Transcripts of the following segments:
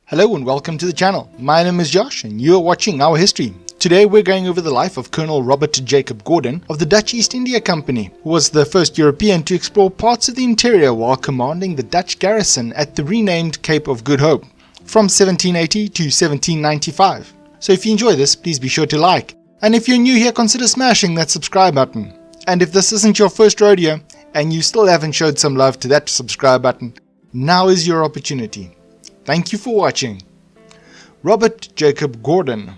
Hello and welcome to the channel. My name is Josh and you are watching Our History. Today we're going over the life of Colonel Robert Jacob Gordon of the Dutch East India Company, who was the first European to explore parts of the interior while commanding the Dutch garrison at the renamed Cape of Good Hope from 1780 to 1795. So if you enjoy this, please be sure to like. And if you're new here, consider smashing that subscribe button. And if this isn't your first rodeo and you still haven't showed some love to that subscribe button, now is your opportunity. Thank you for watching. Robert Jacob Gordon.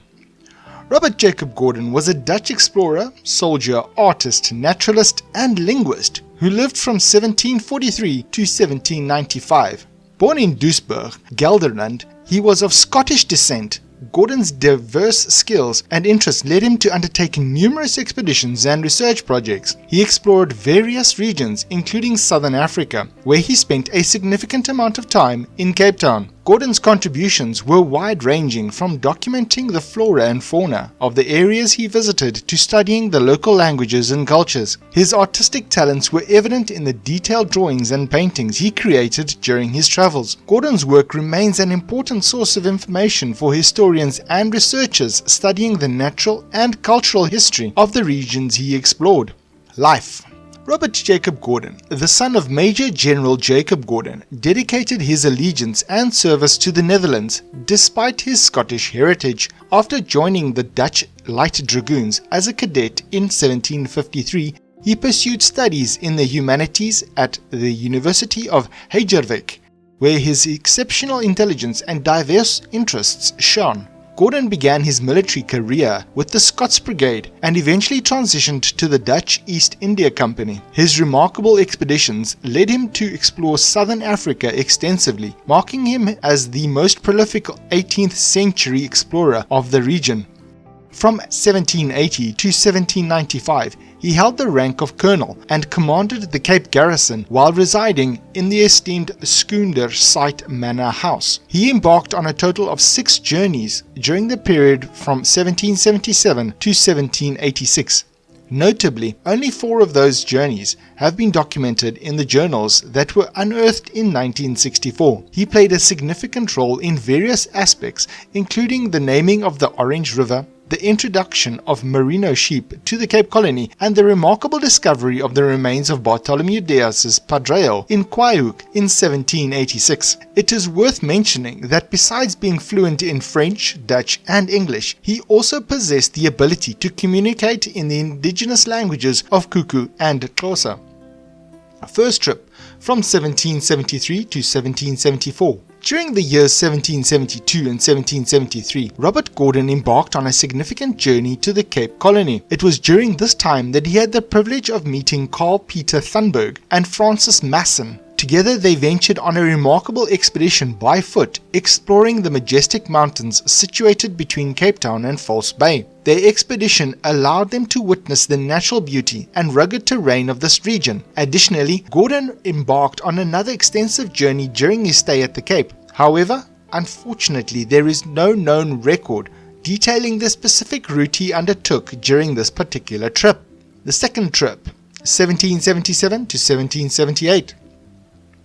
Robert Jacob Gordon was a Dutch explorer, soldier, artist, naturalist and linguist who lived from 1743 to 1795. Born in Doesburg, Gelderland, he was of Scottish descent. Gordon's diverse skills and interests led him to undertake numerous expeditions and research projects. He explored various regions, including Southern Africa, where he spent a significant amount of time in Cape Town. Gordon's contributions were wide-ranging, from documenting the flora and fauna of the areas he visited to studying the local languages and cultures. His artistic talents were evident in the detailed drawings and paintings he created during his travels. Gordon's work remains an important source of information for historians and researchers studying the natural and cultural history of the regions he explored. Life. Robert Jacob Gordon, the son of Major General Jacob Gordon, dedicated his allegiance and service to the Netherlands despite his Scottish heritage. After joining the Dutch Light Dragoons as a cadet in 1753, he pursued studies in the humanities at the University of Heidelberg, where his exceptional intelligence and diverse interests shone. Gordon began his military career with the Scots Brigade and eventually transitioned to the Dutch East India Company. His remarkable expeditions led him to explore southern Africa extensively, marking him as the most prolific 18th century explorer of the region. From 1780 to 1795, he held the rank of colonel and commanded the Cape garrison while residing in the esteemed Schoendersite Manor House. He embarked on a total of 6 journeys during the period from 1777 to 1786. Notably, only 4 of those journeys have been documented in the journals that were unearthed in 1964. He played a significant role in various aspects, including the naming of the Orange River, the introduction of merino sheep to the Cape Colony, and the remarkable discovery of the remains of Bartholomew Dias's Padreo in Quaihook in 1786. It is worth mentioning that besides being fluent in French, Dutch and English, he also possessed the ability to communicate in the indigenous languages of Kuku and Xhosa. First trip from 1773 to 1774. During the years 1772 and 1773, Robert Gordon embarked on a significant journey to the Cape Colony. It was during this time that he had the privilege of meeting Carl Peter Thunberg and Francis Masson. Together they ventured on a remarkable expedition by foot, exploring the majestic mountains situated between Cape Town and False Bay. Their expedition allowed them to witness the natural beauty and rugged terrain of this region. Additionally, Gordon embarked on another extensive journey during his stay at the Cape. However, unfortunately, there is no known record detailing the specific route he undertook during this particular trip. The second trip, 1777 to 1778.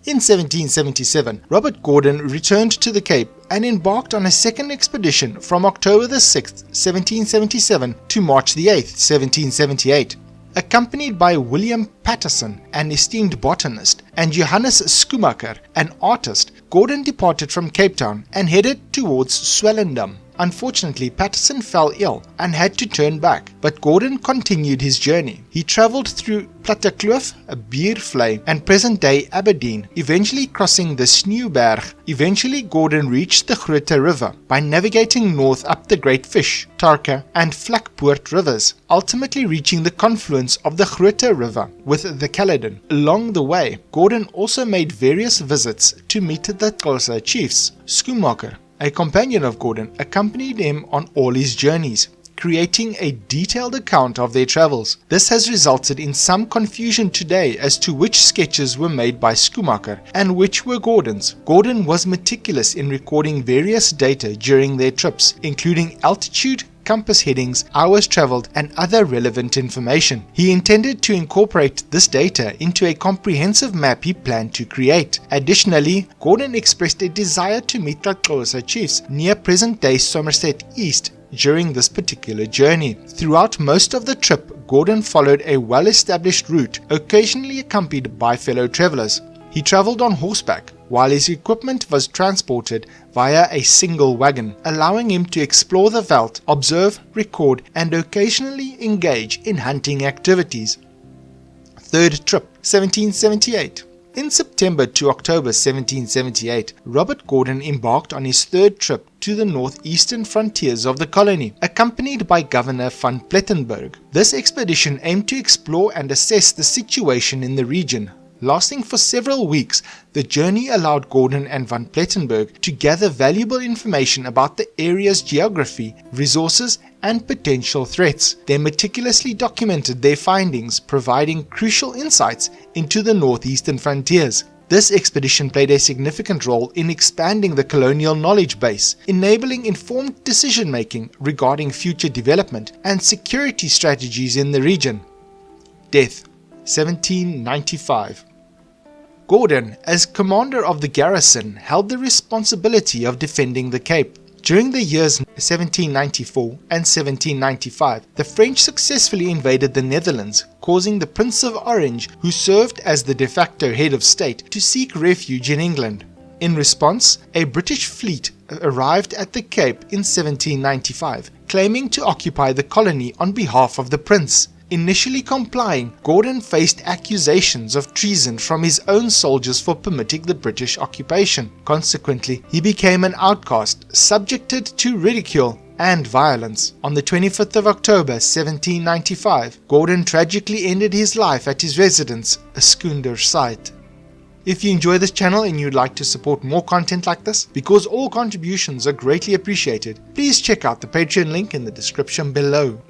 In 1777, Robert Gordon returned to the Cape and embarked on a second expedition from October the 6th, 1777 to March the 8th, 1778. Accompanied by William Patterson, an esteemed botanist, and Johannes Schumacher, an artist, Gordon departed from Cape Town and headed towards Swellendam. Unfortunately, Patterson fell ill and had to turn back, but Gordon continued his journey. He travelled through Plattekloof, Biervlei, and present-day Aberdeen, eventually crossing the Sneeuwberg. Eventually, Gordon reached the Groote River by navigating north up the Great Fish, Tarka, and Vlakpoort rivers, ultimately reaching the confluence of the Groote River with the Caledon. Along the way, Gordon also made various visits to meet the Xhosa chiefs. Schumacher, a companion of Gordon, accompanied him on all his journeys, creating a detailed account of their travels. This has resulted in some confusion today as to which sketches were made by Schumacher and which were Gordon's. Gordon was meticulous in recording various data during their trips, including altitude, compass headings, hours travelled, and other relevant information. He intended to incorporate this data into a comprehensive map he planned to create. Additionally, Gordon expressed a desire to meet the Xhosa chiefs near present-day Somerset East during this particular journey. Throughout most of the trip, Gordon followed a well-established route, occasionally accompanied by fellow travellers. He travelled on horseback, while his equipment was transported via a single wagon, allowing him to explore the veldt, observe, record, and occasionally engage in hunting activities. Third trip, 1778. In September to October 1778, Robert Gordon embarked on his third trip to the northeastern frontiers of the colony, accompanied by Governor van Plettenberg. This expedition aimed to explore and assess the situation in the region. Lasting for several weeks, the journey allowed Gordon and van Plettenberg to gather valuable information about the area's geography, resources, and potential threats. They meticulously documented their findings, providing crucial insights into the northeastern frontiers. This expedition played a significant role in expanding the colonial knowledge base, enabling informed decision-making regarding future development and security strategies in the region. Death, 1795. Gordon, as commander of the garrison, held the responsibility of defending the Cape. During the years 1794 and 1795, the French successfully invaded the Netherlands, causing the Prince of Orange, who served as the de facto head of state, to seek refuge in England. In response, a British fleet arrived at the Cape in 1795, claiming to occupy the colony on behalf of the Prince. Initially complying, Gordon faced accusations of treason from his own soldiers for permitting the British occupation. Consequently, he became an outcast, subjected to ridicule and violence. On the 25th of October 1795, Gordon tragically ended his life at his residence, Skundersite. If you enjoy this channel and you'd like to support more content like this, because all contributions are greatly appreciated, please check out the Patreon link in the description below.